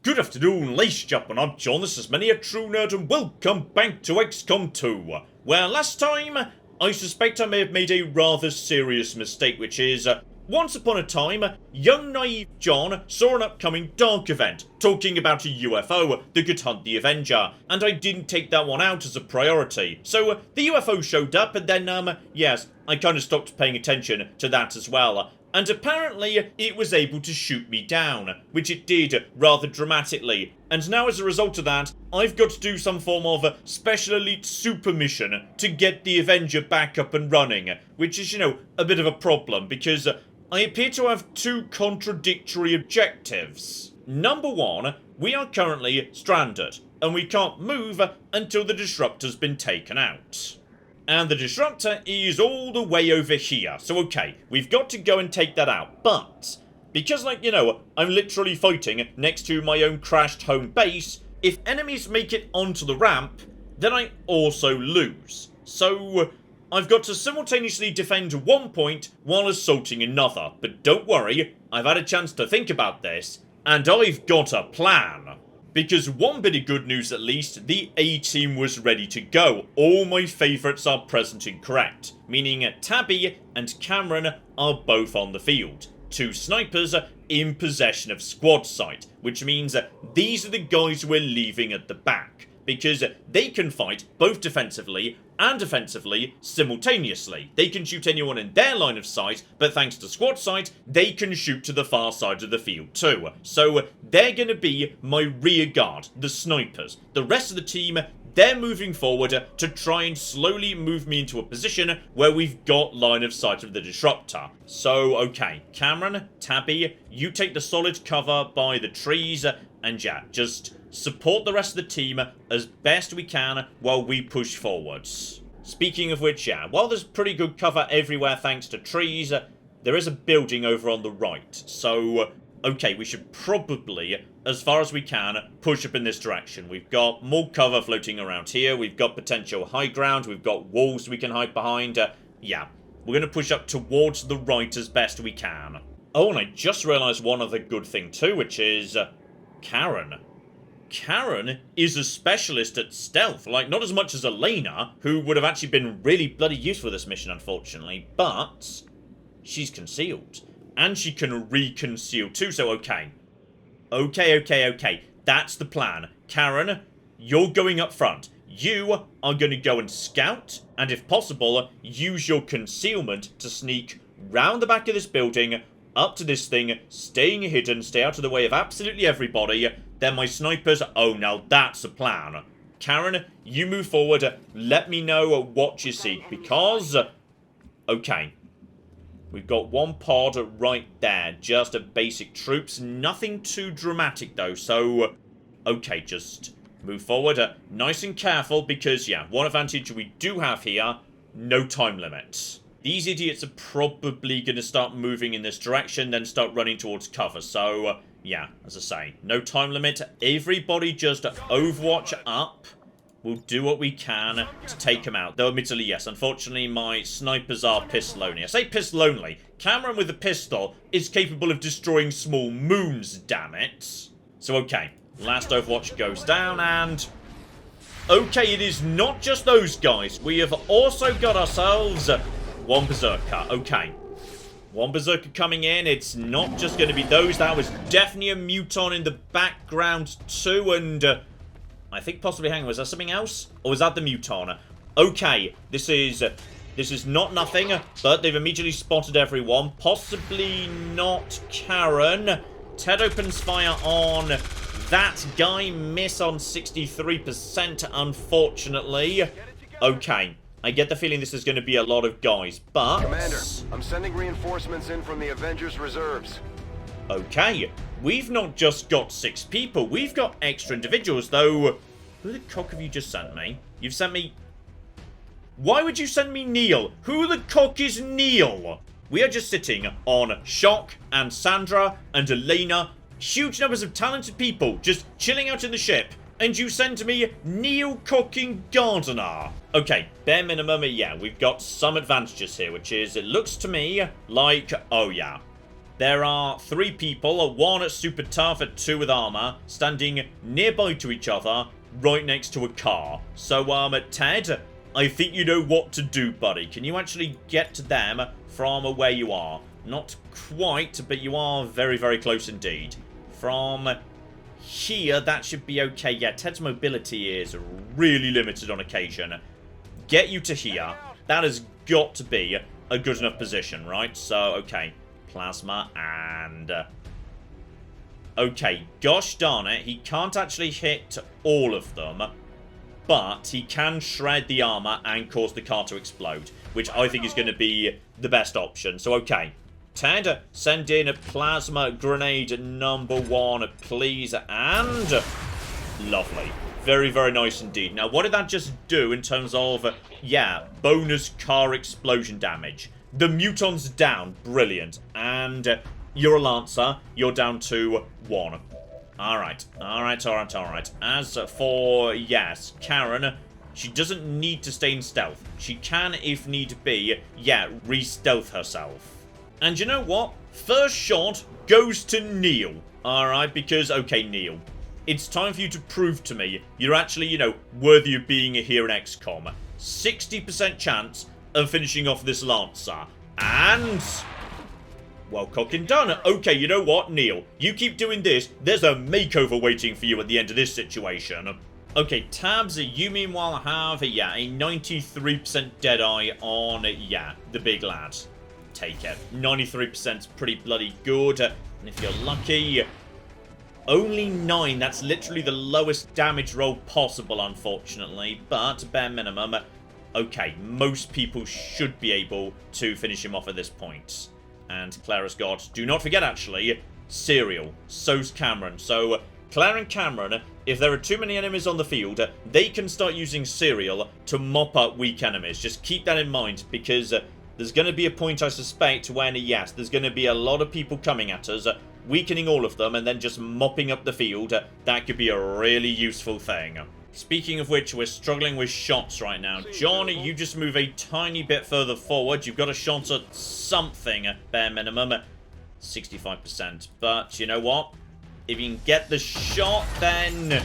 Good afternoon, ladies and gentlemen, I'm John, this is Many a True Nerd, and welcome back to XCOM 2, where last time, I suspect I may have made a rather serious mistake, which is, once upon a time, young naive John saw an upcoming dark event, talking about a UFO that could hunt the Avenger, and I didn't take that one out as a priority. So, the UFO showed up, and then, yes, I kind of stopped paying attention to that as well. And apparently, it was able to shoot me down, which it did rather dramatically. And now as a result of that, I've got to do some form of special elite super mission to get the Avenger back up and running, which is, a bit of a problem, because I appear to have two contradictory objectives. Number one, we are currently stranded, and we can't move until the disruptor's been taken out. And the disruptor is all the way over here. So okay, we've got to go and take that out. But, because I'm literally fighting next to my own crashed home base, if enemies make it onto the ramp, then I also lose. So, I've got to simultaneously defend one point while assaulting another. But don't worry, I've had a chance to think about this, and I've got a plan. Because one bit of good news at least, the A-team was ready to go. All my favourites are present and correct, meaning Tabby and Cameron are both on the field. Two snipers in possession of squad site, which means these are the guys we're leaving at the back, because they can fight both defensively and offensively simultaneously. They can shoot anyone in their line of sight, but thanks to squad sight, they can shoot to the far side of the field too. So they're gonna be my rear guard, the snipers. The rest of the team, they're moving forward to try and slowly move me into a position where we've got line of sight of the disruptor. So, okay, Cameron, Tabby, you take the solid cover by the trees, and yeah, just support the rest of the team as best we can while we push forwards. Speaking of which, yeah, while there's pretty good cover everywhere thanks to trees, there is a building over on the right. So, okay, we should probably, as far as we can, push up in this direction. We've got more cover floating around here, we've got potential high ground, we've got walls we can hide behind. Yeah, we're going to push up towards the right as best we can. Oh, and I just realised one other good thing too, which is Karen. Karen is a specialist at stealth, like not as much as Elena, who would have actually been really bloody useful for this mission unfortunately, but she's concealed. And she can reconceal too, so okay. Okay, that's the plan. Karen, you're going up front. You are going to go and scout, and if possible, use your concealment to sneak round the back of this building, up to this thing, staying hidden, stay out of the way of absolutely everybody. Then my snipers, oh now that's a plan. Karen, you move forward, let me know what you see, because, okay, we've got one pod right there, just basic troops, nothing too dramatic though, so, okay, just move forward, nice and careful, because yeah, one advantage we do have here, no time limit. These idiots are probably going to start moving in this direction, then start running towards cover, so yeah, as I say, no time limit. Everybody just overwatch up. We'll do what we can to take them out. Though admittedly, yes, unfortunately, my snipers are piss lonely. I say piss lonely. Cameron with a pistol is capable of destroying small moons, damn it. So, okay, last overwatch goes down, and okay, it is not just those guys. We have also got ourselves one berserker. Okay. One berserker coming in, it's not just going to be those, that was definitely a muton in the background too, and I think possibly, hang on, was that something else? Or was that the muton? Okay, this is not nothing, but they've immediately spotted everyone, possibly not Karen. Ted opens fire on that guy, miss on 63%, unfortunately. Okay. I get the feeling this is going to be a lot of guys, but Commander, I'm sending reinforcements in from the Avengers reserves. Okay, we've not just got 6 people, we've got extra individuals, though. Who the cock have you just sent me? You've sent me... Why would you send me Neil? Who the cock is Neil? We are just sitting on Shock and Sandra and Elena, huge numbers of talented people just chilling out in the ship. And you send me Neil Cocking Gardener. Okay, bare minimum, yeah, we've got some advantages here, which is, it looks to me like, oh yeah, there are 3 people, 1 super tough, 2 with armor, standing nearby to each other, right next to a car. So, Ted, I think you know what to do, buddy. Can you actually get to them from where you are? Not quite, but you are very, very close indeed. From here, that should be okay. Yeah, Ted's mobility is really limited on occasion. Get you to here. That has got to be a good enough position, right? So, okay. Plasma and... okay, gosh darn it. He can't actually hit all of them, but he can shred the armor and cause the car to explode, which I think is going to be the best option. So, okay. Ted, send in a plasma grenade number 1, please, and... lovely. Very, very nice indeed. Now, what did that just do in terms of, yeah, bonus car explosion damage? The Muton's down. Brilliant. And you're a Lancer. You're down to 1. Alright. Alright. As for, yes, Karen, she doesn't need to stay in stealth. She can, if need be, yeah, re-stealth herself. And you know what? First shot goes to Neil. Alright, because, okay, Neil, it's time for you to prove to me you're actually, you know, worthy of being here in XCOM. 60% chance of finishing off this Lancer. And... well, cock and done. Okay, you know what, Neil? You keep doing this. There's a makeover waiting for you at the end of this situation. Okay, Tabs, you meanwhile have, yeah, a 93% Deadeye on, yeah, the big lad. Take it. 93% is pretty bloody good. And if you're lucky... only 9. That's literally the lowest damage roll possible, unfortunately. But, bare minimum, okay, most people should be able to finish him off at this point. And Clara's got, do not forget, actually, Serial. So's Cameron. So, Clara and Cameron, if there are too many enemies on the field, they can start using Serial to mop up weak enemies. Just keep that in mind, because there's going to be a point, I suspect, when, yes, there's going to be a lot of people coming at us, weakening all of them, and then just mopping up the field. That could be a really useful thing. Speaking of which, we're struggling with shots right now. John, you just move a tiny bit further forward. You've got a shot at something, bare minimum. 65%. But, you know what? If you can get the shot, then...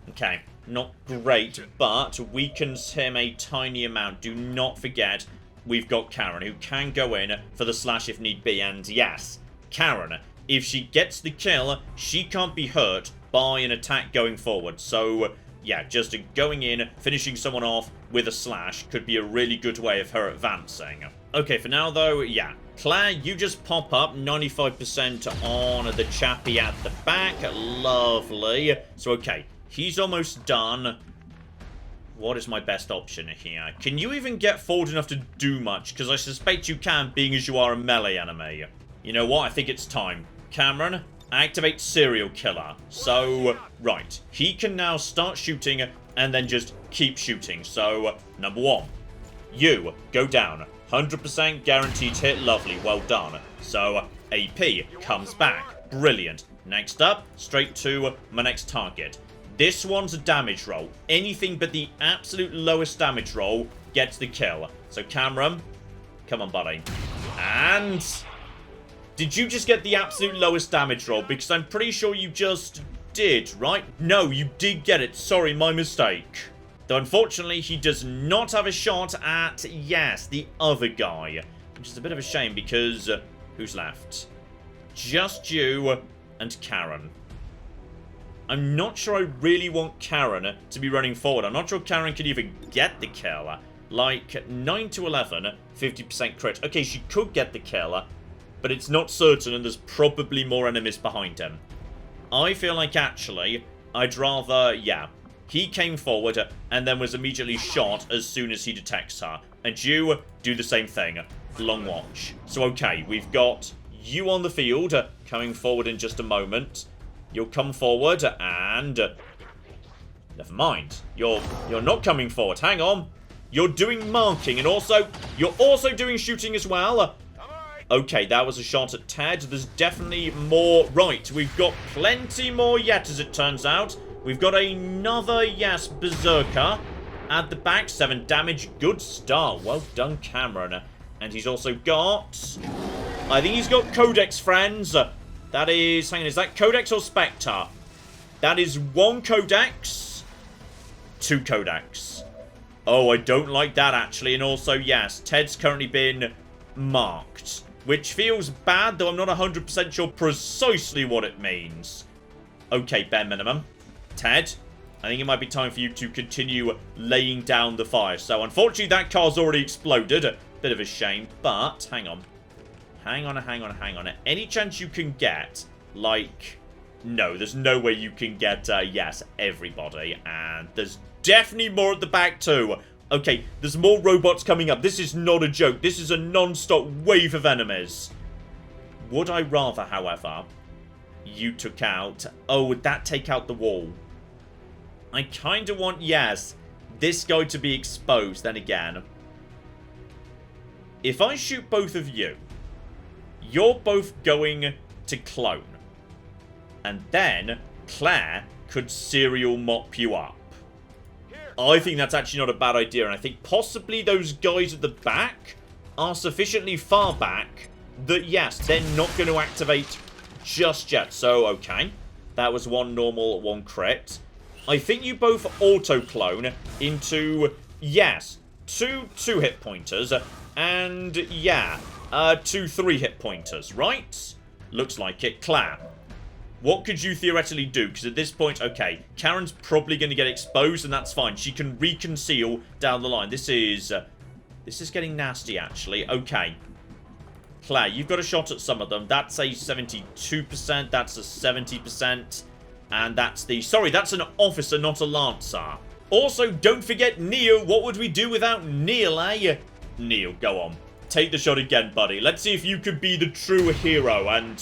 okay, not great, but weakens him a tiny amount. Do not forget, we've got Karen, who can go in for the slash if need be. And yes, Karen, if she gets the kill, she can't be hurt by an attack going forward. So... yeah, just going in, finishing someone off with a slash could be a really good way of her advancing. Okay, for now, though, yeah. Claire, you just pop up 95% on the chappie at the back. Lovely. So, okay, he's almost done. What is my best option here? Can you even get forward enough to do much? Because I suspect you can, being as you are a melee enemy. You know what? I think it's time. Cameron, activate Serial Killer. So, right. He can now start shooting and then just keep shooting. So, number 1. You go down. 100% guaranteed hit. Lovely. Well done. So, AP comes back. Brilliant. Next up, straight to my next target. This one's a damage roll. Anything but the absolute lowest damage roll gets the kill. So, Cameron, come on, buddy. And... did you just get the absolute lowest damage roll? Because I'm pretty sure you just did, right? No, you did get it. Sorry, my mistake. Though, unfortunately, he does not have a shot at, yes, the other guy. Which is a bit of a shame because... who's left? Just you and Karen. I'm not sure I really want Karen to be running forward. I'm not sure Karen can even get the kill. Like, 9 to 11, 50% crit. Okay, she could get the kill, but it's not certain, and there's probably more enemies behind him. I feel like, actually, I'd rather, yeah, he came forward and then was immediately shot as soon as he detects her. And you do the same thing. Long watch. So, okay, we've got you on the field, coming forward in just a moment. You'll come forward, and... never mind. You're not coming forward. Hang on. You're doing marking, and also, you're also doing shooting as well. Okay, that was a shot at Ted. There's definitely more. Right, we've got plenty more yet, as it turns out. We've got another, yes, Berserker at the back. 7 damage. Good start. Well done, Cameron. And he's also got... I think he's got Codex, friends. That is... Hang on, is that Codex or Spectre? That is 1 Codex. 2 Codex. Oh, I don't like that, actually. And also, yes, Ted's currently been marked. Which feels bad, though I'm not 100% sure precisely what it means. Okay, bare minimum. Ted, I think it might be time for you to continue laying down the fire. So, unfortunately, that car's already exploded. Bit of a shame, but hang on. Hang on. Any chance you can get, like... No, there's no way you can get, yes, everybody. And there's definitely more at the back, too. Okay, there's more robots coming up. This is not a joke. This is a non-stop wave of enemies. Would I rather, however, you took out... Oh, would that take out the wall? I kind of want, yes, this guy to be exposed. Then again, if I shoot both of you, you're both going to clone. And then Claire could serial mop you up. I think that's actually not a bad idea. And I think possibly those guys at the back are sufficiently far back that, yes, they're not going to activate just yet. So, okay. That was 1 normal, 1 crit. I think you both auto-clone into, yes, 2 hit pointers. And, yeah, 2 3 hit pointers, right? Looks like it. Claire, what could you theoretically do? Because at this point, okay, Karen's probably going to get exposed, and that's fine. She can reconceal down the line. This is getting nasty, actually. Okay. Claire, you've got a shot at some of them. That's a 72%. That's a 70%. And that's the... Sorry, that's an officer, not a lancer. Also, don't forget Neil. What would we do without Neil, eh? Neil, go on. Take the shot again, buddy. Let's see if you could be the true hero. And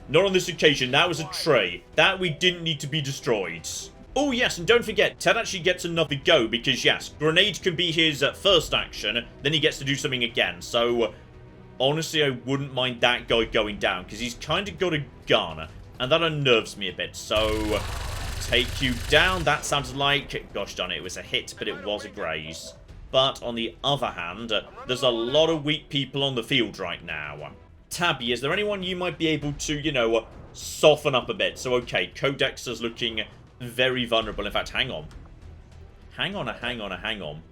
not on this occasion. That was a tree. That we didn't need to be destroyed. Oh, yes, and don't forget, Ted actually gets another go. Because, yes, grenade can be his first action. Then he gets to do something again. So, honestly, I wouldn't mind that guy going down. Because he's kind of got a gun. And that unnerves me a bit, so take you down. That sounds like, gosh darn it, it was a hit, but it was a graze. But on the other hand, there's a lot of weak people on the field right now. Tabby, is there anyone you might be able to, you know, soften up a bit? So, okay, Codex is looking very vulnerable. In fact, hang on. Hang on.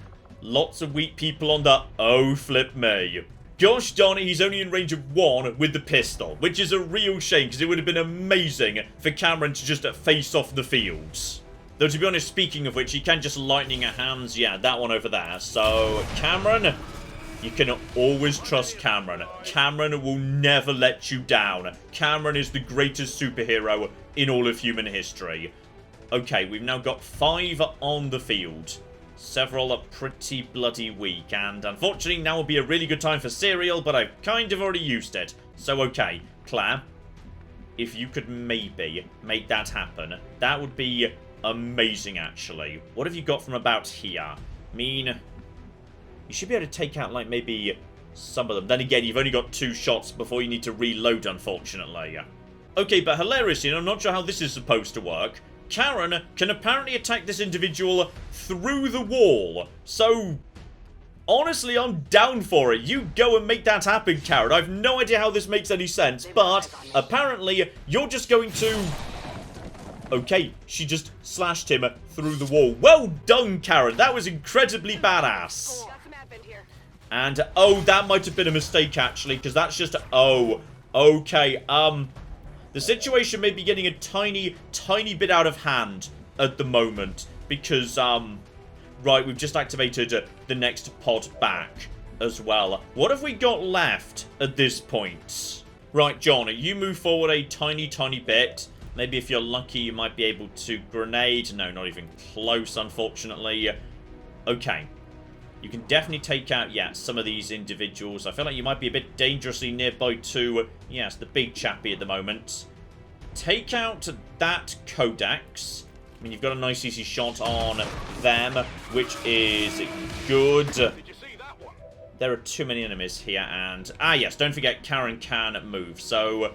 Lots of weak people on the... Oh, flip me. Gosh darn it, he's only in range of 1 with the pistol, which is a real shame because it would have been amazing for Cameron to just face off the fields. Though, to be honest, speaking of which, he can just lightning at hands. Yeah, that one over there. So, Cameron, you can always trust Cameron. Cameron will never let you down. Cameron is the greatest superhero in all of human history. Okay, we've now got 5 on the field. Several are pretty bloody weak, and unfortunately now will be a really good time for cereal, but I've kind of already used it. So, okay, Claire, if you could maybe make that happen, that would be amazing, actually. What have you got from about here? I mean, you should be able to take out, like, maybe some of them. Then again, you've only got 2 shots before you need to reload, unfortunately. Okay, but hilariously, and I'm not sure how this is supposed to work, Karen can apparently attack this individual through the wall. So, honestly, I'm down for it. You go and make that happen, Karen. I have no idea how this makes any sense, but apparently you're just going to... Okay, she just slashed him through the wall. Well done, Karen. That was incredibly badass. And, oh, that might have been a mistake, actually, because that's just... Oh, okay, the situation may be getting a tiny bit out of hand at the moment. Because, right, we've just activated the next pod back as well. What have we got left at this point? Right, John, you move forward a tiny bit. Maybe if you're lucky, you might be able to grenade. No, not even close, unfortunately. Okay. You can definitely take out, yeah, some of these individuals. I feel like you might be a bit dangerously nearby to, yes, the big chappy at the moment. Take out that Codex. I mean, you've got a nice easy shot on them, which is good. There are too many enemies here, and... Ah, yes, don't forget Karen can move. So,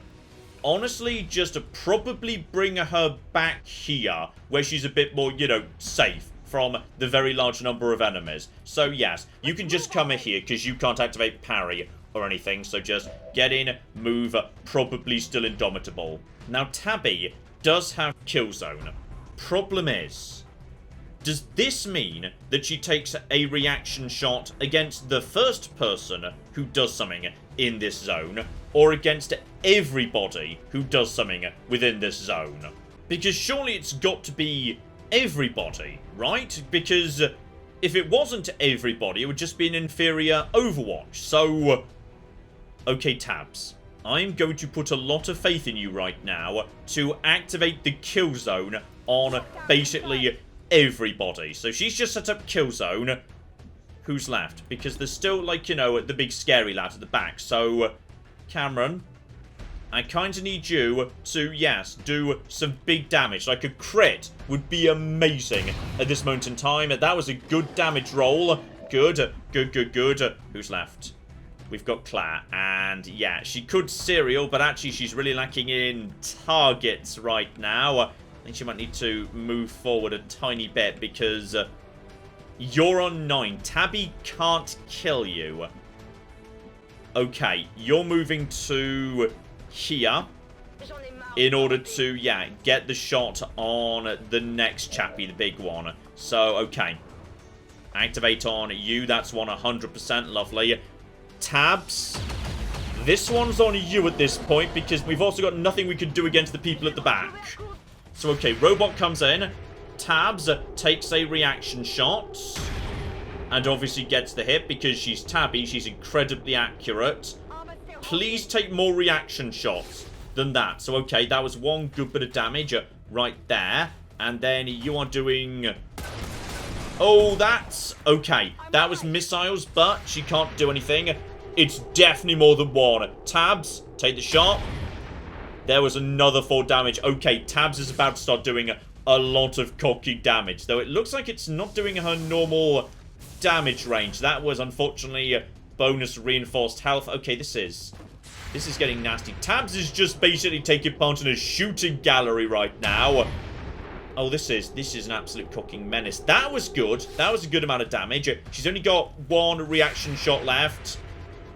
honestly, just probably bring her back here, where she's a bit more, you know, safe from the very large number of enemies. So, yes, you can just come here, because you can't activate parry. or anything. So just get in, move, probably still indomitable. Now, Tabby does have kill zone. Problem is, does this mean that she takes a reaction shot against the first person who does something in this zone, or against everybody who does something within this zone? Because surely it's got to be everybody, right? Because if it wasn't everybody, it would just be an inferior Overwatch. So, okay, Tabs, I'm going to put a lot of faith in you right now to activate the kill zone on basically everybody. So she's just set up kill zone. Who's left? Because there's still, like, you know, the big scary lad at the back. So, Cameron, I kind of need you to, yes, do some big damage. Like a crit would be amazing at this moment in time. That was a good damage roll. Good, good, good, good. Who's left? We've got Claire. And, yeah, she could serial, but actually she's really lacking in targets right now. I think she might need to move forward a tiny bit because you're on 9. Tabby can't kill you. Okay, you're moving to here in order to, yeah, get the shot on the next chappie, the big one. So, okay. Activate on you. That's 100%. Lovely. Tabs. This one's on you at this point because we've also got nothing we can do against the people at the back. So, okay, Robot comes in. Tabs takes a reaction shot. And obviously gets the hit because she's Tabby. She's incredibly accurate. Please take more reaction shots than that. So, okay, that was one good bit of damage right there. And then you are doing... Oh, that's... Okay, that was missiles, but she can't do anything. It's definitely more than one. Tabs, take the shot. There was another 4 damage. Okay, Tabs is about to start doing a lot of cocky damage. Though it looks like it's not doing her normal damage range. That was, unfortunately, bonus reinforced health. Okay, this is getting nasty. Tabs is just basically taking part in a shooting gallery right now. Oh, this is an absolute cooking menace. That was good. That was a good amount of damage. She's only got 1 reaction shot left.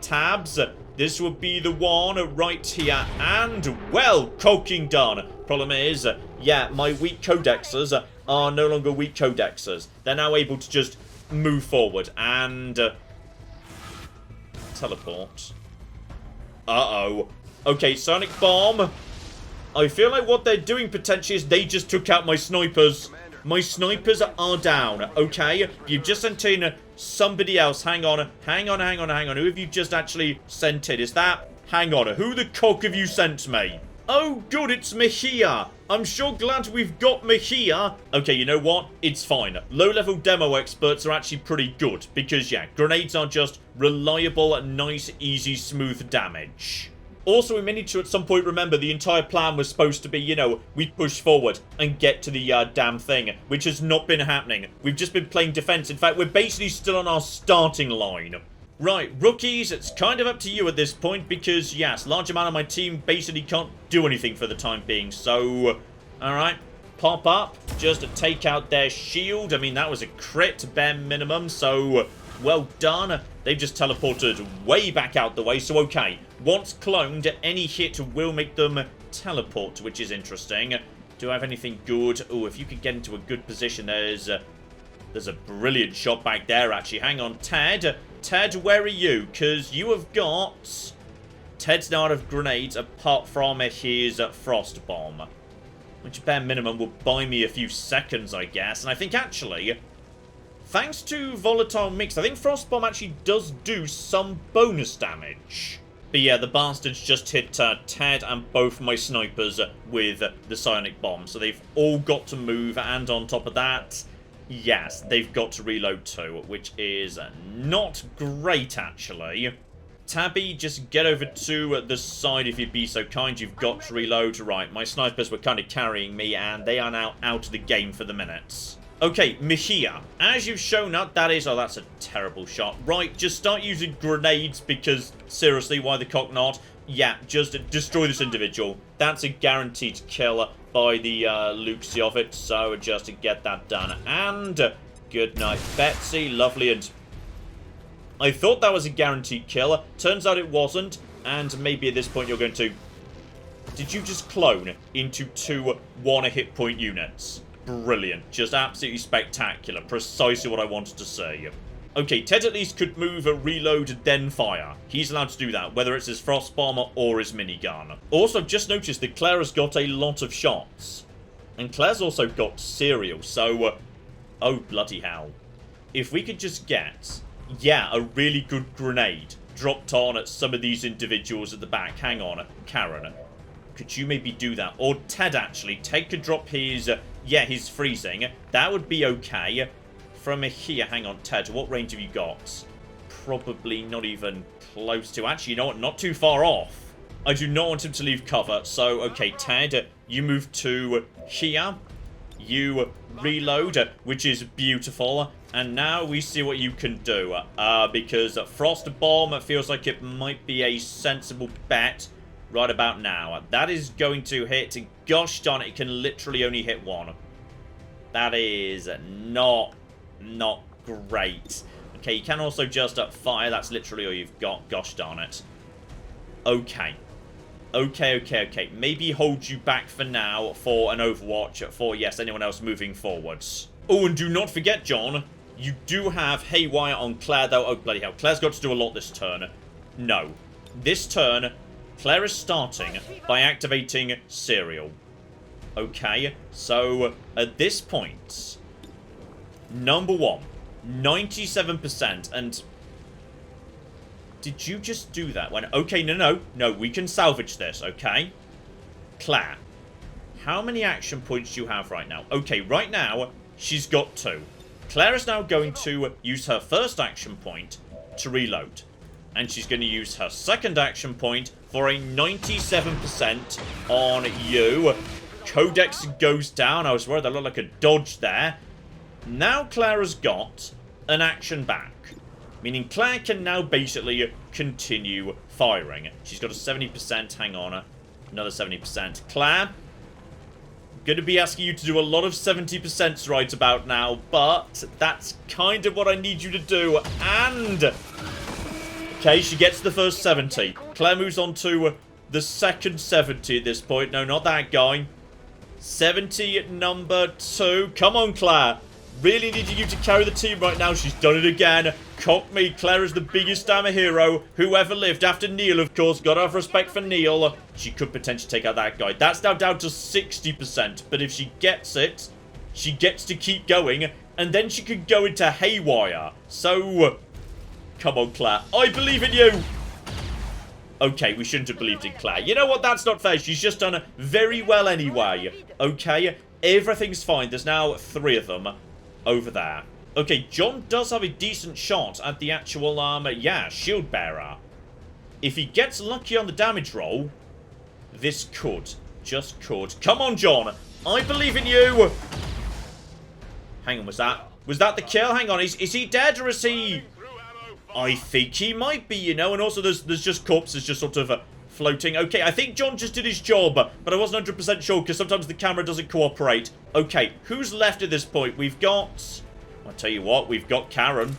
Tabs, this would be the one right here. And, well, cooking done. Problem is, yeah, my weak codexes are no longer weak codexes. They're now able to just move forward and teleport. Uh-oh. Okay, Sonic Bomb. I feel like what they're doing potentially is they just took out my snipers. My snipers are down, okay? You've just sent in somebody else. Hang on. Who have you just actually sent in? Is that... Hang on. Who the cock have you sent me? Oh, good, it's Mejia. I'm sure glad we've got Mejia. Okay, you know what? It's fine. Low-level demo experts are actually pretty good. Because, yeah, grenades are just reliable, nice, easy, smooth damage. Also, we may need to at some point remember the entire plan was supposed to be, you know, we push forward and get to the damn thing, which has not been happening. We've just been playing defense. In fact, we're basically still on our starting line. Right, rookies, it's kind of up to you at this point because, yes, large amount of my team basically can't do anything for the time being. So, alright, pop up just to take out their shield. I mean, that was a crit, bare minimum, so well done. They've just teleported way back out the way, so okay. Once cloned, any hit will make them teleport, which is interesting. Do I have anything good? Oh, if you could get into a good position, there's a brilliant shot back there, actually. Hang on, Ted. Ted, where are you? Because you have got... Ted's now out of grenades, apart from his Frost Bomb. Which, bare minimum, will buy me a few seconds, I guess. And I think, actually... Thanks to Volatile Mix, I think Frost Bomb actually does do some bonus damage. But yeah, the bastards just hit Ted and both my snipers with the Psionic Bomb. So they've all got to move, and on top of that, yes, they've got to reload too, which is not great, actually. Tabby, just get over to the side if you'd be so kind. You've got to reload. Right, my snipers were kind of carrying me, and they are now out of the game for the minute. Okay, Mejia, as you've shown up, that is... Oh, that's a terrible shot. Right, just start using grenades because, seriously, why the cock not? Yeah, just destroy this individual. That's a guaranteed kill by the Luxie of it, so just to get that done. And good night, Betsy. Lovely, and I thought that was a guaranteed kill. Turns out it wasn't. And maybe at this point you're going to... Did you just clone into 2 1-hit point units? Brilliant. Just absolutely spectacular. Precisely what I wanted to say. Okay, Ted at least could move, reload, then fire. He's allowed to do that, whether it's his frost bomber or his minigun. Also, I've just noticed that Claire has got a lot of shots. And Claire's also got cereal, so... oh, bloody hell. If we could just get... yeah, a really good grenade dropped on at some of these individuals at the back. Hang on, Karen. Could you maybe do that? Or Ted, actually. Ted could drop his... yeah, his freezing. That would be okay. From here, hang on, Ted, what range have you got? Probably not even close to... actually, you know what? Not too far off. I do not want him to leave cover. So, okay, Ted, you move to here. You reload, which is beautiful. And now we see what you can do. Because Frost Bomb feels like it might be a sensible bet right about now. That is going to hit. Gosh darn it, it can literally only hit 1. That is not great. Okay, you can also just fire. That's literally all you've got. Gosh darn it. Okay. Okay. Maybe hold you back for now for an Overwatch for, yes, anyone else moving forwards. Oh, and do not forget, John, you do have Haywire on Claire, though. Oh, bloody hell. Claire's got to do a lot this turn. No. This turn, Claire is starting by activating Serial. Okay, so at this point... number 1, 97%, and... did you just do that? When okay, no, we can salvage this, okay? Claire, how many action points do you have right now? Okay, right now, she's got 2. Claire is now going to use her first action point to reload. And she's going to use her second action point for a 97% on you. Codex goes down. I was worried that looked like a dodge there. Now Claire has got an action back. Meaning Claire can now basically continue firing. She's got a 70%. Hang on. Another 70%. Claire, I'm going to be asking you to do a lot of 70% right about now. But that's kind of what I need you to do. And... okay, she gets the first 70. Claire moves on to the second 70 at this point. No, not that guy. 70 number 2. Come on, Claire. Really needing you to carry the team right now. She's done it again. Cock me. Claire is the biggest damn hero who ever lived. After Neil, of course. Gotta have respect for Neil. She could potentially take out that guy. That's now down to 60%. But if she gets it, she gets to keep going. And then she could go into Haywire. So, come on, Claire. I believe in you. Okay, we shouldn't have believed in Claire. You know what? That's not fair. She's just done very well anyway. Okay, everything's fine. There's now 3 of them over there. Okay, John does have a decent shot at the actual, yeah, shield bearer. If he gets lucky on the damage roll, this could. Just could. Come on, John. I believe in you. Hang on, was that the kill? Hang on, is he dead or is he... I think he might be, you know, and also there's just corpses just sort of floating. Okay, I think John just did his job, but I wasn't 100% sure because sometimes the camera doesn't cooperate. Okay, who's left at this point? We've got... I'll tell you what, we've got Karen.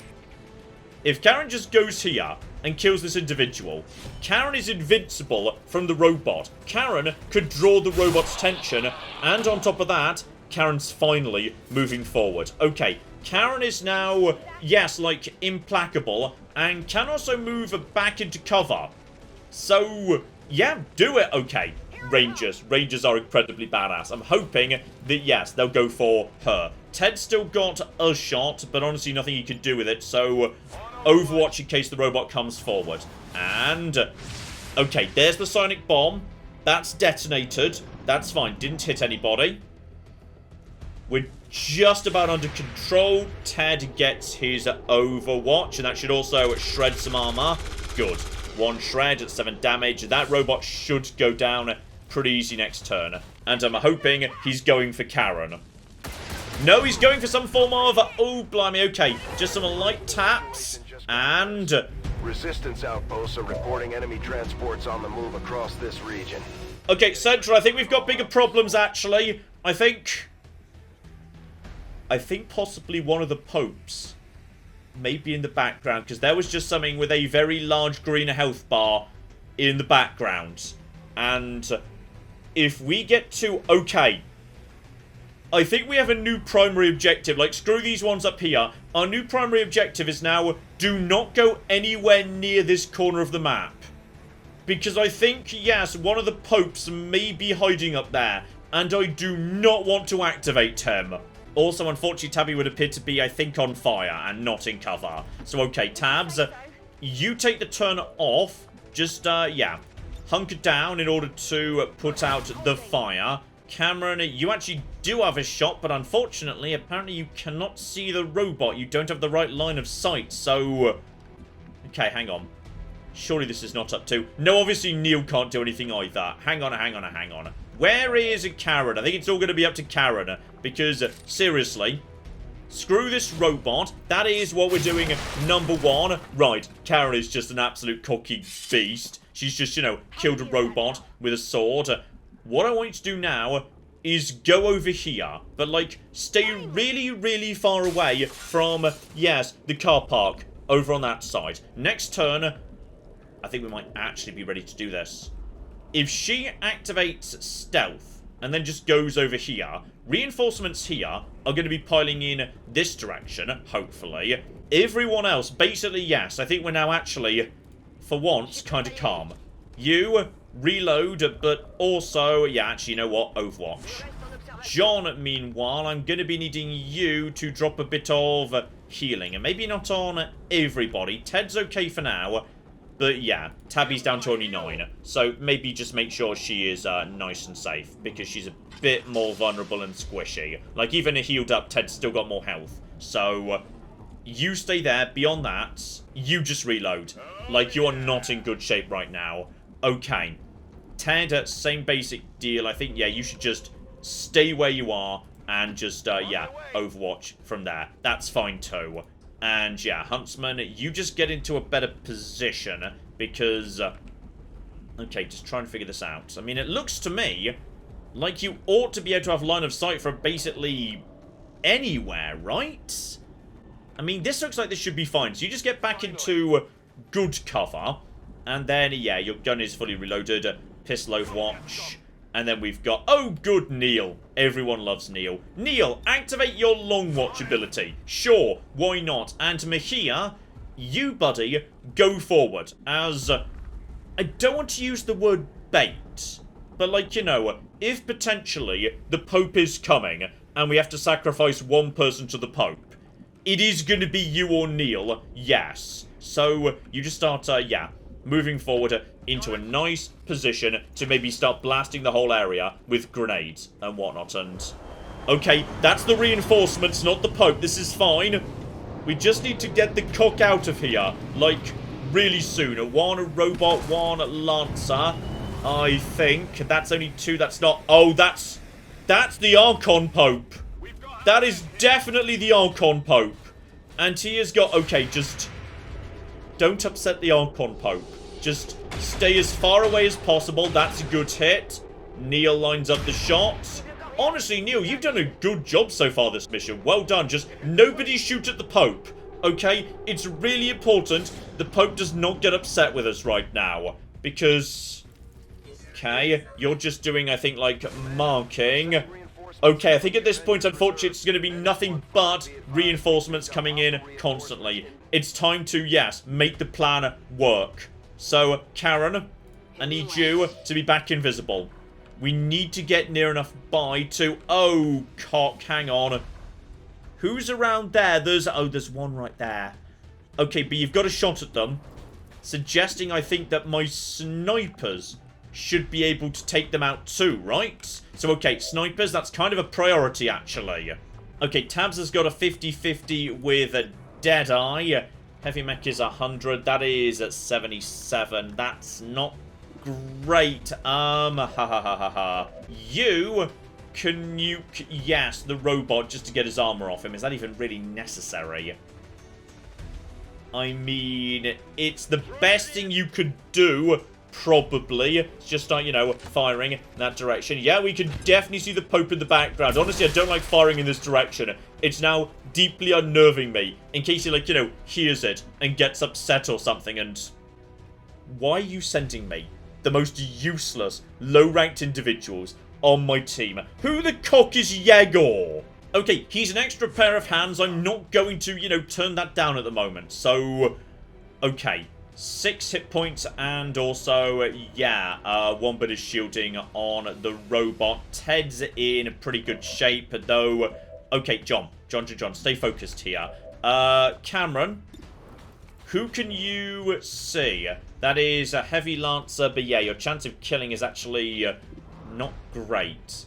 If Karen just goes here and kills this individual, Karen is invincible from the robot. Karen could draw the robot's tension, and on top of that, Karen's finally moving forward. Okay, Karen is now, yes, like, implacable, and can also move back into cover. So, yeah, do it. Okay, Rangers. Rangers are incredibly badass. I'm hoping that, yes, they'll go for her. Ted's still got a shot, but honestly nothing he can do with it, so Overwatch in case the robot comes forward. And, okay, there's the sonic bomb. That's detonated. That's fine. Didn't hit anybody. We're just about under control. Ted gets his Overwatch, and that should also shred some armor. Good. 1 shred at 7 damage. That robot should go down pretty easy next turn. And I'm hoping he's going for Karen. No, he's going for some form of... oh, blimey, okay. Just some light taps. And... resistance outposts are reporting enemy transports on the move across this region. okay, Central, I think we've got bigger problems, actually. I think possibly one of the popes maybe in the background, because there was just something with a very large green health bar in the background. And if we get to... Okay. I think we have a new primary objective. Like, screw these ones up here. Our new primary objective is now, do not go anywhere near this corner of the map. Because I think, yes, one of the popes may be hiding up there. And I do not want to activate him. Also, unfortunately, Tabby would appear to be, I think, on fire and not in cover. So, okay, Tabs, you take the turn off. Just, yeah, hunker down in order to put out the fire. Cameron, you actually do have a shot, but unfortunately, apparently you cannot see the robot. You don't have the right line of sight, so... Okay, hang on. Surely this is not up to... No, obviously Neil can't do anything either. Hang on. Where is Karen? I think it's all going to be up to Karen, because, seriously, screw this robot. That is what we're doing, number one. Right, Karen is just an absolute cocky beast. She's just, you know, killed a robot with a sword. What I want you to do now is go over here, but, like, stay really, really far away from, yes, the car park over on that side. Next turn, I think we might actually be ready to do this. If she activates stealth and then just goes over here, reinforcements here are going to be piling in this direction, hopefully. Everyone else, basically, yes, I think we're now actually, for once, kind of calm. You... reload, but also, yeah, actually, you know what? Overwatch. John, meanwhile, I'm going to be needing you to drop a bit of healing. And maybe not on everybody. Ted's okay for now. But yeah, Tabby's down to only 9. So maybe just make sure she is nice and safe. Because she's a bit more vulnerable and squishy. Like, even a healed up Ted's still got more health. So... you stay there. Beyond that, you just reload. Like, you are not in good shape right now. Okay. Ted, same basic deal. I think, yeah, you should just stay where you are and just, yeah, Overwatch from there. That's fine, too. And, yeah, Huntsman, you just get into a better position because... okay, just trying to figure this out. I mean, it looks to me like you ought to be able to have line of sight for basically anywhere, right? I mean, this looks like this should be fine. So you just get back into good cover. And then, yeah, your gun is fully reloaded. Pistol Overwatch. And then we've got... oh, good, Neil. Everyone loves Neil. Neil, activate your long watch ability. Sure, why not? And Mahia, you, buddy, go forward. As... I don't want to use the word bait. But, like, you know, if potentially the Pope is coming and we have to sacrifice one person to the Pope, it is going to be you or Neil, yes. So, you just start, yeah... moving forward into a nice position to maybe start blasting the whole area with grenades and whatnot. And okay, that's the reinforcements, not the Pope. This is fine. We just need to get the cock out of here, like, really soon. One robot, one Lancer. I think that's only 2. That's not... oh, that's the Archon Pope. That is definitely the Archon Pope. And he has got... okay, just... don't upset the Archon Pope. Just stay as far away as possible. That's a good hit. Neil lines up the shots. Honestly, Neil, you've done a good job so far this mission. Well done. Just nobody shoot at the Pope. Okay? It's really important the Pope does not get upset with us right now. Because... okay, you're just doing, I think, like, marking. Okay, I think at this point, unfortunately, it's going to be nothing but reinforcements coming in constantly. It's time to, yes, make the plan work. So, Karen, I need you to be back invisible. We need to get near enough by to... oh, cock, hang on. Who's around there? There's one right there. Okay, but you've got a shot at them. Suggesting, I think, that my snipers should be able to take them out too, right? So, okay, snipers, that's kind of a priority, actually. Okay, Tabs has got a 50-50 with a Deadeye. Heavy Mech is 100. That is at 77. That's not great. You can nuke, yes, the robot just to get his armor off him. Is that even really necessary? I mean, it's the best thing you could do, probably. Just start, you know, firing in that direction. Yeah, we can definitely see the Pope in the background. Honestly, I don't like firing in this direction. It's now deeply unnerving me, in case he, like, you know, hears it and gets upset or something, and... Why are you sending me the most useless, low-ranked individuals on my team? Who the cock is Yegor? Okay, he's an extra pair of hands. I'm not going to, you know, turn that down at the moment. So, okay. 6 hit points and also, yeah, 1 bit of shielding on the robot. Ted's in pretty good shape, though. Okay, John, stay focused here. Cameron, who can you see? That is a heavy lancer, but yeah, your chance of killing is actually not great.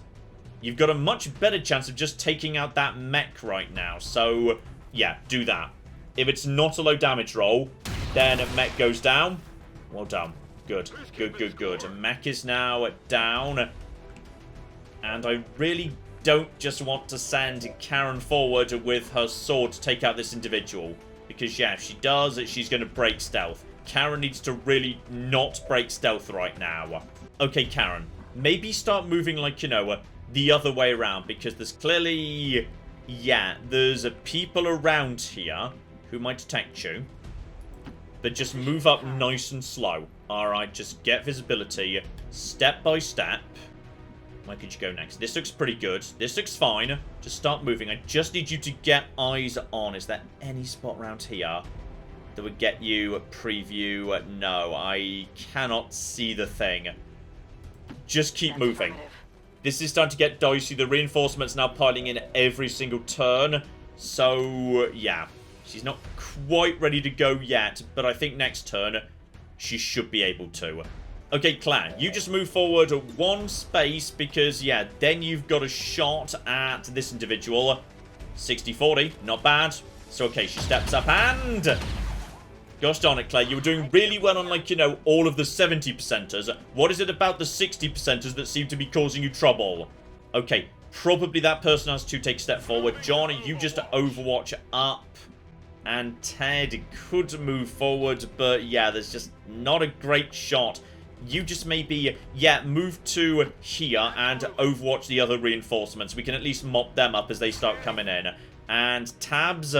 You've got a much better chance of just taking out that mech right now. So, yeah, do that. If it's not a low damage roll, then mech goes down. Well done. Good. Mech is now down. And I really don't just want to send Karen forward with her sword to take out this individual. Because, yeah, if she does, she's going to break stealth. Karen needs to really not break stealth right now. Okay, Karen. Maybe start moving, like, you know, the other way around. Because there's clearly... Yeah, there's people around here who might detect you. But just move up nice and slow. Alright, just get visibility. Step by step. Where could you go next? This looks pretty good. This looks fine. Just start moving. I just need you to get eyes on. Is there any spot around here that would get you a preview? No, I cannot see the thing. Just keep moving. This is starting to get dicey. The reinforcements now piling in every single turn. So, yeah. She's not quite ready to go yet, but I think next turn she should be able to. Okay, Clan, you just move forward 1 space because, yeah, then you've got a shot at this individual. 60-40, not bad. So, okay, she steps up and... Gosh darn it, Claire, you were doing really well on, like, you know, all of the 70%ers. What is it about the 60%ers that seem to be causing you trouble? Okay, probably that person has to take a step forward. John, you just overwatch up. And Ted could move forward, but yeah, there's just not a great shot. You just maybe, yeah, move to here and overwatch the other reinforcements. We can at least mop them up as they start coming in. And Tabs...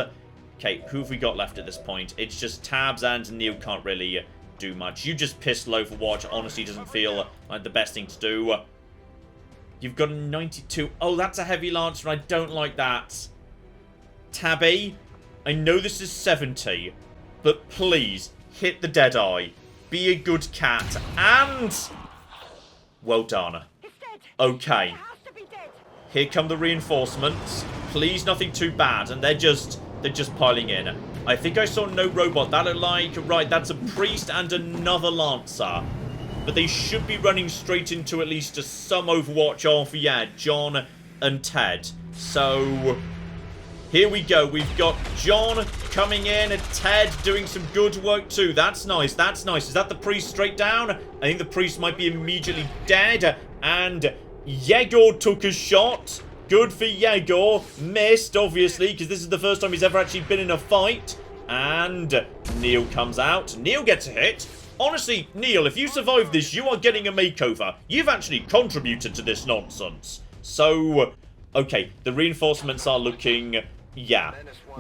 Okay, who have we got left at this point? It's just Tabs and Neil can't really do much. You just pistol overwatch. Honestly, doesn't feel like the best thing to do. You've got a 92. Oh, that's a heavy lancer. I don't like that. Tabby, I know this is 70, but please, hit the Deadeye. Be a good cat, and... Well done. Okay. Here come the reinforcements. Please, nothing too bad, and they're just piling in. I think I saw no robot. That looked like... Right, that's a priest and another lancer. But they should be running straight into at least some overwatch of, yeah, John and Ted. So... Here we go. We've got John coming in and Ted doing some good work too. That's nice. That's nice. Is that the priest straight down? I think the priest might be immediately dead. And Yegor took a shot. Good for Yegor. Missed, obviously, because this is the first time he's ever actually been in a fight. And Neil comes out. Neil gets a hit. Honestly, Neil, if you survive this, you are getting a makeover. You've actually contributed to this nonsense. So, okay, the reinforcements are looking... Yeah,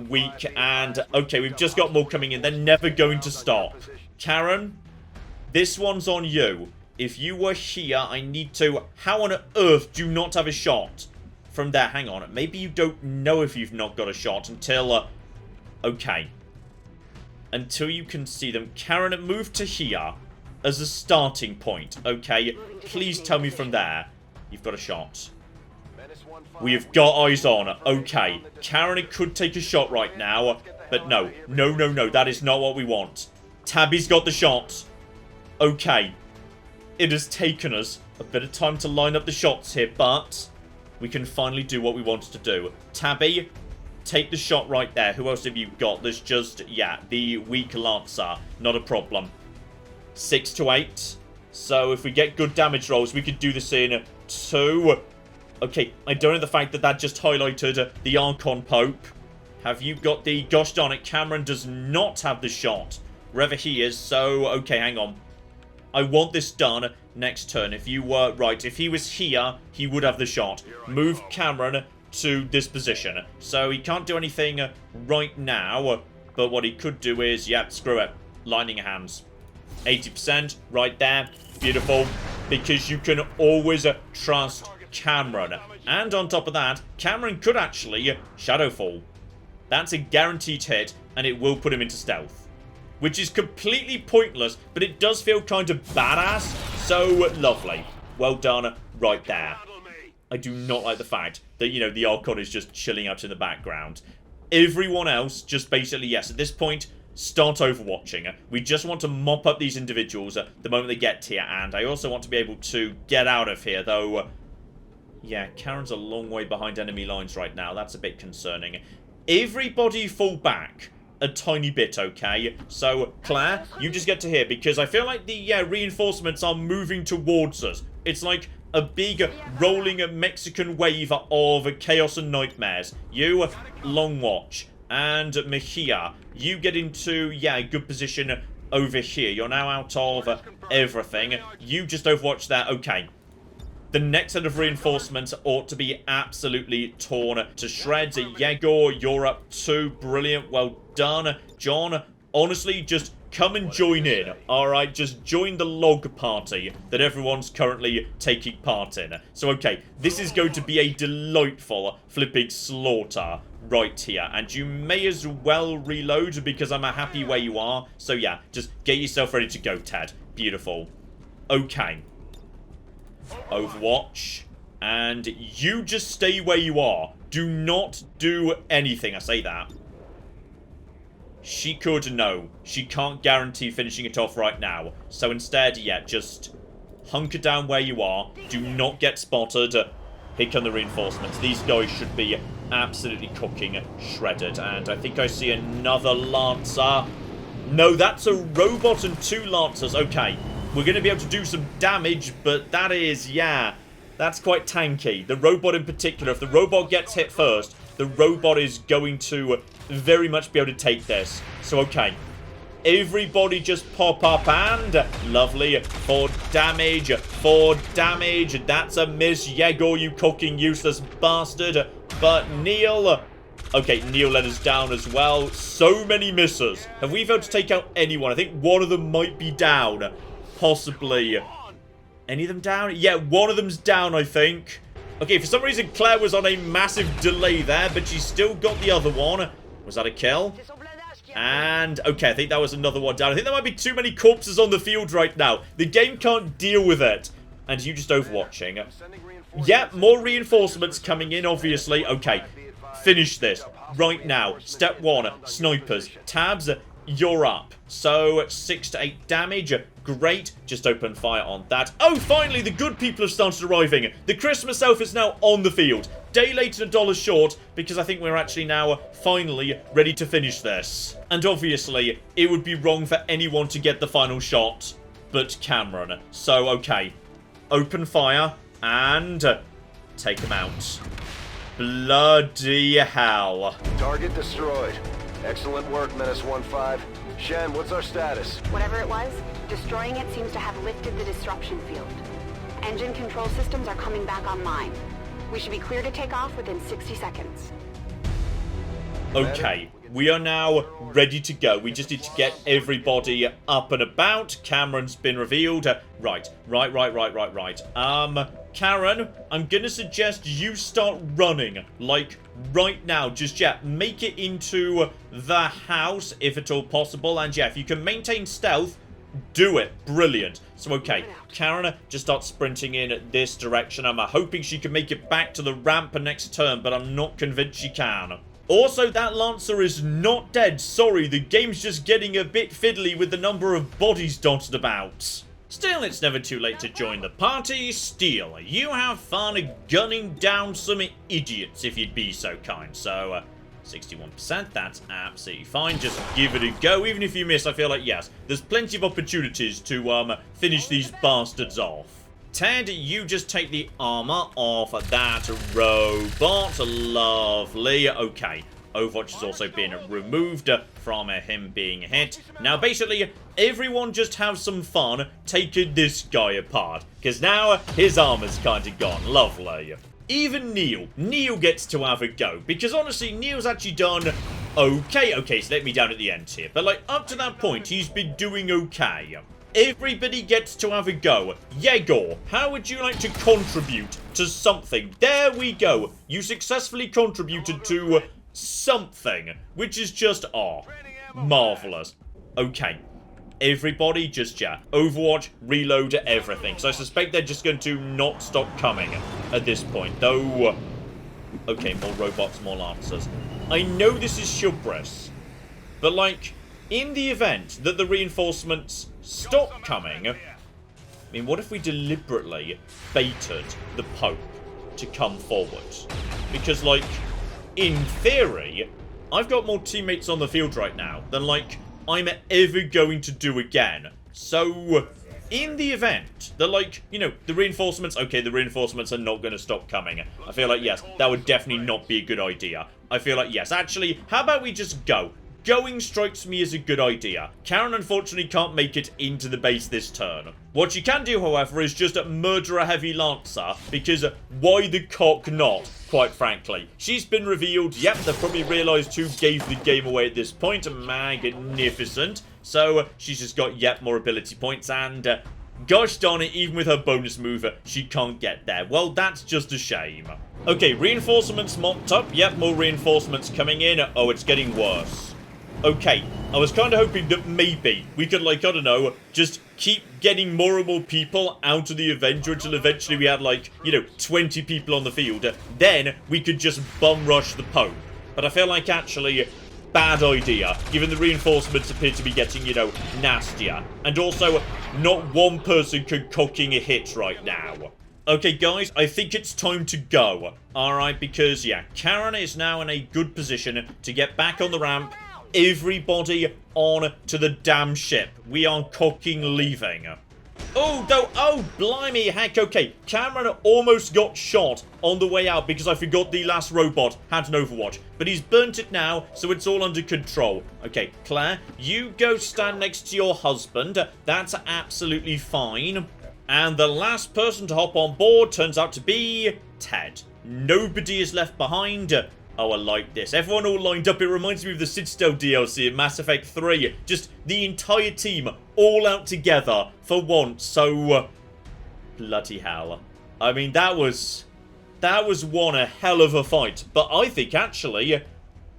weak, and okay, we've just got more coming in. They're never going to stop. Karen, this one's on you. If you were here, I need to... How on earth do you not have a shot? From there, hang on. Maybe you don't know if you've not got a shot until... okay. Until you can see them. Karen, move to here as a starting point, okay? Please tell me from there you've got a shot. We've got eyes on. Okay. Karen could take a shot right now. But no. No. That is not what we want. Tabby's got the shot. Okay. It has taken us a bit of time to line up the shots here. But we can finally do what we wanted to do. Tabby, take the shot right there. Who else have you got? There's just, yeah, the weak lancer. Not a problem. 6 to 8. So if we get good damage rolls, we could do this in 2... Okay, I don't know the fact that that just highlighted the Archon Pope. Have you got the... Gosh darn it, Cameron does not have the shot. Wherever he is, so... Okay, hang on. I want this done next turn. If you were... Right, if he was here, he would have the shot. Move Cameron to this position. So he can't do anything right now. But what he could do is, yeah, screw it. Lightning hands. 80% right there. Beautiful. Because you can always trust Cameron. And on top of that, Cameron could actually Shadowfall. That's a guaranteed hit, and it will put him into stealth. Which is completely pointless, but it does feel kind of badass. So lovely. Well done right there. I do not like the fact that, you know, the Archon is just chilling out in the background. Everyone else just basically, yes, at this point, start overwatching. We just want to mop up these individuals the moment they get here, and I also want to be able to get out of here, though. Yeah, Karen's a long way behind enemy lines right now. That's a bit concerning. Everybody fall back a tiny bit, okay? So, Claire, you just get to here, because I feel like the reinforcements are moving towards us. It's like a big rolling Mexican wave of chaos and nightmares. You, long watch. And Mejia, you get into, yeah, a good position over here. You're now out of everything. You just overwatch that. Okay. The next set of reinforcements ought to be absolutely torn to shreds. Yegor, you're up too. Brilliant. Well done. John, honestly, just come and join in. Alright, just join the log party that everyone's currently taking part in. So, okay, this is going to be a delightful flipping slaughter right here. And you may as well reload because I'm happy where you are. So, yeah, just get yourself ready to go, Ted. Beautiful. Okay. Overwatch. And you just stay where you are. Do not do anything. I say that. She could, no. She can't guarantee finishing it off right now. So instead, yeah, just hunker down where you are. Do not get spotted. Here come the reinforcements. These guys should be absolutely cooking shredded. And I think I see another Lancer. No, that's a robot and 2 Lancers. Okay, we're going to be able to do some damage, but that is, yeah, that's quite tanky. The robot in particular, if the robot gets hit first, the robot is going to very much be able to take this. So, okay. Everybody just pop up and... Lovely. For damage. For damage. That's a miss. Yegor, you cooking useless bastard. But Neil... Okay, Neil let us down as well. So many misses. Have we failed to take out anyone? I think one of them might be down. Possibly. Any of them down? Yeah, one of them's down, I think. Okay, for some reason, Claire was on a massive delay there, but she still got the other one. Was that a kill? And, okay, I think that was another one down. I think there might be too many corpses on the field right now. The game can't deal with it. And you just overwatching. Yeah, more reinforcements coming in, obviously. Okay, finish this right now. Step 1, snipers. Tabs, you're up. So, 6 to 8 damage. Great. Just open fire on that. Oh, finally, the good people have started arriving. The Christmas elf is now on the field. Day late and $1 short, because I think we're actually now finally ready to finish this. And obviously, it would be wrong for anyone to get the final shot but Cameron. So, okay. Open fire and take him out. Bloody hell. Target destroyed. Excellent work, Menace 1-5. Shen, what's our status? Whatever it was, destroying it seems to have lifted the disruption field. Engine control systems are coming back online. We should be clear to take off within 60 seconds. Okay, we are now ready to go. We just need to get everybody up and about. Cameron's been revealed. Right. Karen, I'm gonna suggest you start running, like, right now. Just, yeah, make it into the house, if at all possible. And, yeah, if you can maintain stealth, do it. Brilliant. So, okay, Karen just starts sprinting in this direction. I'm hoping she can make it back to the ramp next turn, but I'm not convinced she can. Also, that Lancer is not dead. Sorry, the game's just getting a bit fiddly with the number of bodies dotted about. Still, it's never too late to join the party. Steel, you have fun gunning down some idiots, if you'd be so kind. So, 61%, that's absolutely fine. Just give it a go. Even if you miss, I feel like, yes, there's plenty of opportunities to finish these bastards off. Ted, you just take the armor off that robot. Lovely. Okay. Overwatch has also been removed from him being hit. Now, basically, everyone just have some fun taking this guy apart. Because now his armor's kind of gone. Lovely. even Neil gets to have a go. Because honestly, Neil's actually done okay. Okay, so let me down at the end here. But like, up to that point, he's been doing okay. Everybody gets to have a go. Yegor, how would you like to contribute to something? There we go. You successfully contributed to something, which is just, marvelous. Okay. Everybody just, Overwatch, reload, everything. So I suspect they're just going to not stop coming at this point. Though, okay, more robots, more lancers. I know this is hubris, but like, in the event that the reinforcements stop coming, I mean, what if we deliberately baited the Pope to come forward? Because, like, in theory, I've got more teammates on the field right now than, like, I'm ever going to do again. So, in the event that, like, you know, the reinforcements, okay, the reinforcements are not going to stop coming. I feel like, yes, that would definitely not be a good idea. I feel like, yes, actually, how about we just go? Going strikes me as a good idea. Karen unfortunately can't make it into the base this turn. What she can do, however, is just murder a heavy lancer, because why the cock not, quite frankly. She's been revealed. Yep, they've probably realised who gave the game away at this point. Magnificent. So, she's just got, yep, more ability points, and gosh darn it, even with her bonus move, she can't get there. Well, that's just a shame. Okay, reinforcements mopped up. Yep, more reinforcements coming in. Oh, it's getting worse. Okay, I was kind of hoping that maybe we could, like, I don't know, just keep getting more and more people out of the Avenger until eventually we had, like, you know, 20 people on the field. Then we could just bum rush the Pope. But I feel like, actually, bad idea, given the reinforcements appear to be getting, you know, nastier. And also, not one person concocting a hit right now. Okay, guys, I think it's time to go. Alright, because, yeah, Karen is now in a good position to get back on the ramp. Everybody on to the damn ship. We are cocking leaving. Oh, though, oh, blimey, heck, okay. Cameron almost got shot on the way out because I forgot the last robot had an Overwatch. But he's burnt it now, so it's all under control. Okay, Claire, you go stand next to your husband. That's absolutely fine. And the last person to hop on board turns out to be Ted. Nobody is left behind. Oh, I like this. Everyone all lined up. It reminds me of the Citadel DLC in Mass Effect 3. Just the entire team all out together for once. So, bloody hell. I mean, that was one a hell of a fight. But I think, actually,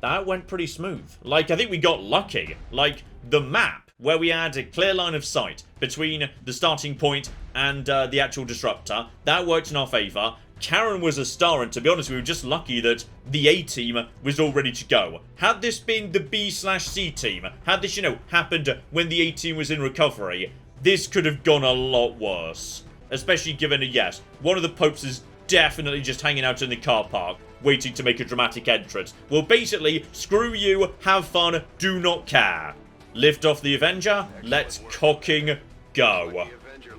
that went pretty smooth. Like, I think we got lucky. Like, the map, where we had a clear line of sight between the starting point and the actual disruptor, that worked in our favour. Karen was a star, and to be honest, we were just lucky that the A team was all ready to go. Had this been the B/C team, had this, you know, happened when the A team was in recovery, this could have gone a lot worse. Especially given, yes, one of the Popes is definitely just hanging out in the car park, waiting to make a dramatic entrance. Well, basically, screw you, have fun, do not care. Lift off the Avenger, let's cocking go.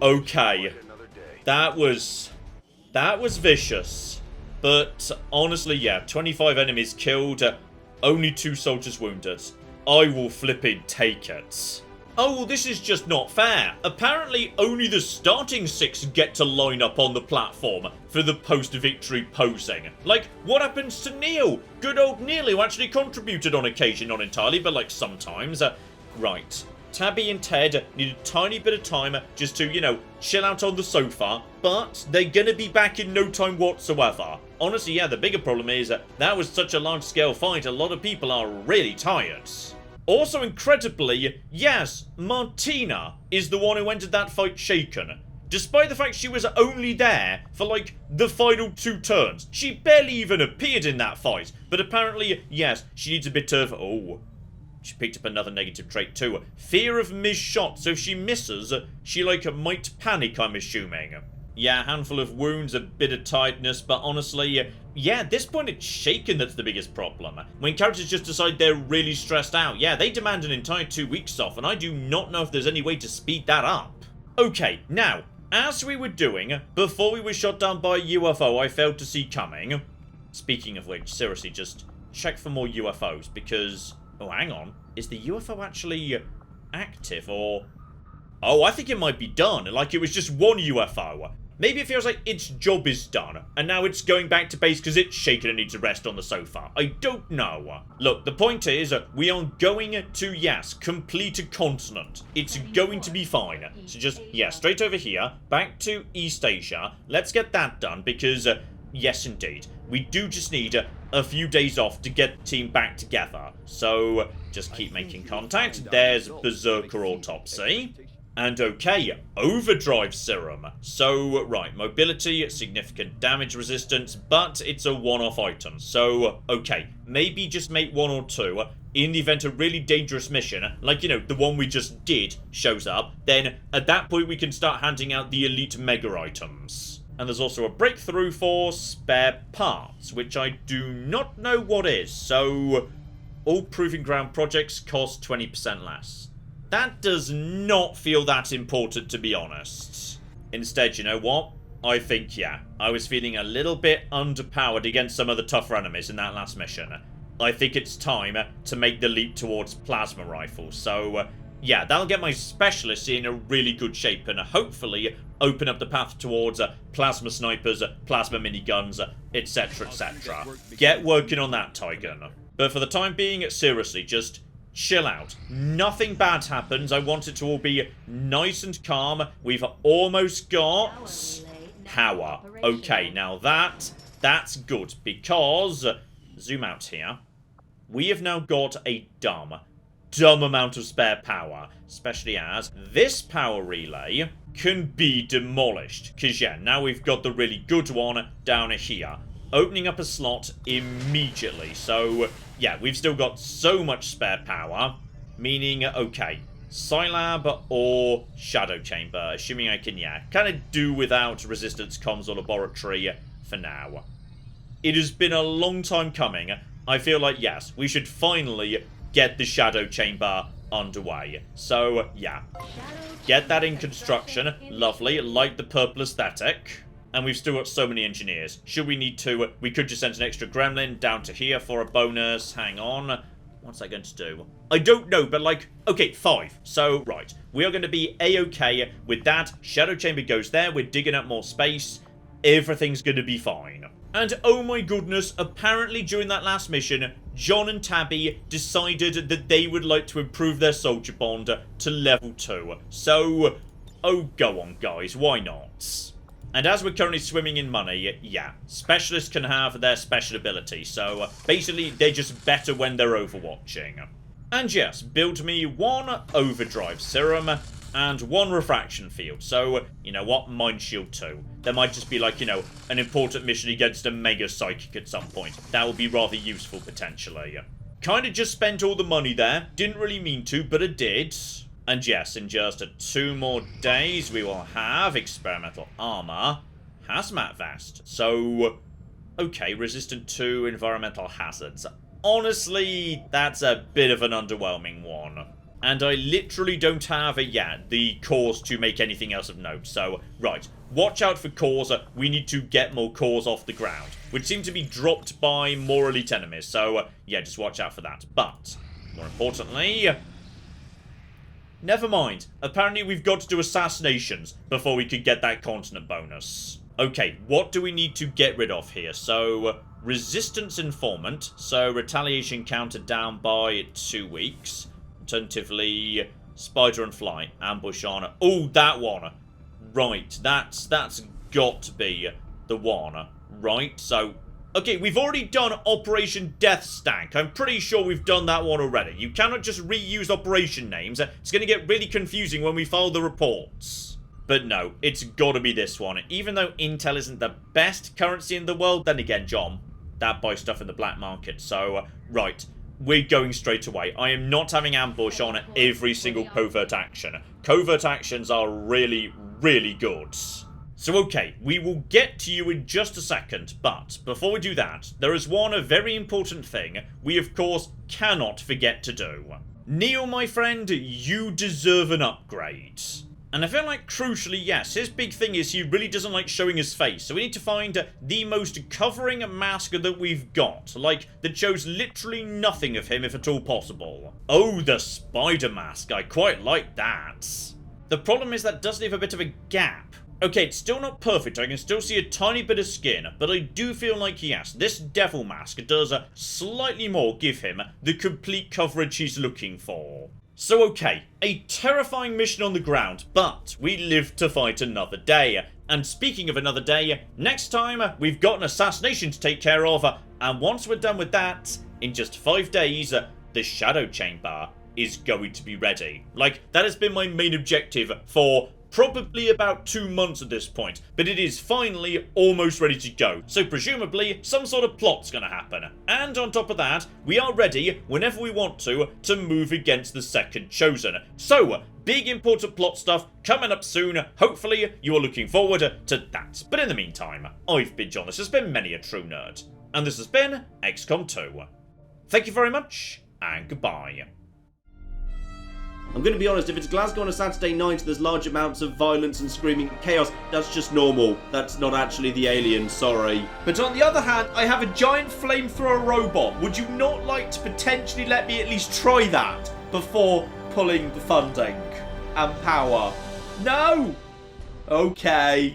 Okay, that was vicious. But honestly, yeah, 25 enemies killed, only 2 soldiers wounded. I will flipping take it. Oh, well, this is just not fair. Apparently, only the starting 6 get to line up on the platform for the post-victory posing. Like, what happens to Neil? Good old Neil, who actually contributed on occasion, not entirely, but like sometimes. Right. Tabby and Ted need a tiny bit of time just to, you know, chill out on the sofa, but they're gonna be back in no time whatsoever. Honestly, yeah, the bigger problem is that was such a large-scale fight, a lot of people are really tired. Also, incredibly, yes, Martina is the one who entered that fight shaken. Despite the fact she was only there for, like, the final 2 turns. She barely even appeared in that fight, but apparently, yes, she needs a bit of, oh... She picked up another negative trait too. Fear of missed shot. So if she misses, she, like, might panic, I'm assuming. Yeah, a handful of wounds, a bit of tiredness, but honestly, yeah, at this point it's shaken that's the biggest problem. When characters just decide they're really stressed out, yeah, they demand an entire 2 weeks off, and I do not know if there's any way to speed that up. Okay, now, as we were doing, before we were shot down by a UFO I failed to see coming. Speaking of which, seriously, just check for more UFOs, because... Oh, hang on. Is the UFO actually active, or... Oh, I think it might be done. Like, it was just one UFO. Maybe it feels like its job is done, and now it's going back to base because it's shaken and needs a rest on the sofa. I don't know. Look, the point is, we are going to, yes, complete a continent. It's going to be fine. So just, yeah, straight over here, back to East Asia. Let's get that done because, yes indeed, we do just need a few days off to get the team back together. So, just keep making contact. There's Berserker Autopsy. And okay, Overdrive Serum. So, right, mobility, significant damage resistance, but it's a one-off item. So, okay, maybe just make one or two. In the event a really dangerous mission, like, you know, the one we just did, shows up, then at that point we can start handing out the elite mega items. And there's also a breakthrough for spare parts, which I do not know what is. So, all Proving Ground projects cost 20% less. That does not feel that important, to be honest. Instead, you know what? I think, yeah, I was feeling a little bit underpowered against some of the tougher enemies in that last mission. I think it's time to make the leap towards plasma rifles. So, yeah, that'll get my specialists in a really good shape and hopefully open up the path towards plasma snipers, plasma miniguns, etc, etc. Get working on that, Tygan. But for the time being, seriously, just chill out. Nothing bad happens. I want it to all be nice and calm. We've almost got power. Okay, now that's good because, zoom out here, we have now got a dumb amount of spare power, especially as this power relay can be demolished. Because, yeah, now we've got the really good one down here, opening up a slot immediately. So, yeah, we've still got so much spare power, meaning, okay, Scilab or Shadow Chamber, assuming I can, yeah, kind of do without Resistance Comms or Laboratory for now. It has been a long time coming. I feel like, yes, we should finally get the Shadow Chamber underway. So, yeah, get that in construction. Lovely, like the purple aesthetic. And we've still got so many engineers. Should we need to, we could just send an extra gremlin down to here for a bonus. Hang on. What's that going to do? I don't know, but like, okay, 5. So, right. We are going to be A-okay with that. Shadow Chamber goes there. We're digging up more space. Everything's going to be fine. And oh my goodness, apparently during that last mission, John and Tabby decided that they would like to improve their soldier bond to level 2. So, oh, go on, guys. Why not? And as we're currently swimming in money, yeah, specialists can have their special ability. So, basically, they're just better when they're overwatching. And yes, build me 1 Overdrive Serum and 1 Refraction Field. So, you know what? Mind Shield 2. There might just be, like, you know, an important mission against a Mega Psychic at some point. That would be rather useful, potentially. Kind of just spent all the money there. Didn't really mean to, but it did. And yes, in just 2 more days, we will have Experimental Armor, Hazmat Vest. So, okay, resistant to environmental hazards. Honestly, that's a bit of an underwhelming one. And I literally don't have, the cores to make anything else of note. So, right, watch out for cores. We need to get more cores off the ground, which seem to be dropped by more elite enemies. So, yeah, just watch out for that. But, more importantly, never mind. Apparently we've got to do assassinations before we could get that continent bonus. Okay, what do we need to get rid of here? So, Resistance Informant. So, retaliation counted down by 2 weeks. Alternatively, Spider and Fly. Ambush on. Oh, that one. Right, that's got to be the one. Right, so, okay, we've already done Operation Death Stank. I'm pretty sure we've done that one already. You cannot just reuse operation names. It's going to get really confusing when we file the reports. But no, it's got to be this one. Even though Intel isn't the best currency in the world, then again, John, that buys stuff in the black market. So, right, we're going straight away. I am not having ambush on every single covert action. Covert actions are really, really good. So okay, we will get to you in just a second, but before we do that, there is one very important thing we of course cannot forget to do. Neil, my friend, you deserve an upgrade. And I feel like, crucially, yes, his big thing is he really doesn't like showing his face, so we need to find the most covering mask that we've got, like, that shows literally nothing of him if at all possible. Oh, the spider mask, I quite like that. The problem is that does leave a bit of a gap. Okay, it's still not perfect, I can still see a tiny bit of skin, but I do feel like, yes, this devil mask does slightly more give him the complete coverage he's looking for. So okay, a terrifying mission on the ground, but we live to fight another day. And speaking of another day, next time we've got an assassination to take care of, and once we're done with that, in just 5 days, the Shadow Chamber is going to be ready. Like, that has been my main objective for probably about 2 months at this point, but it is finally almost ready to go. So presumably, some sort of plot's gonna happen. And on top of that, we are ready, whenever we want to move against the Second Chosen. So, big important plot stuff coming up soon. Hopefully, you are looking forward to that. But in the meantime, I've been John, this has been Many a True Nerd, and this has been XCOM 2. Thank you very much, and goodbye. I'm going to be honest, if it's Glasgow on a Saturday night and there's large amounts of violence and screaming and chaos, that's just normal. That's not actually the alien, sorry. But on the other hand, I have a giant flamethrower robot. Would you not like to potentially let me at least try that before pulling the funding and power? No! Okay.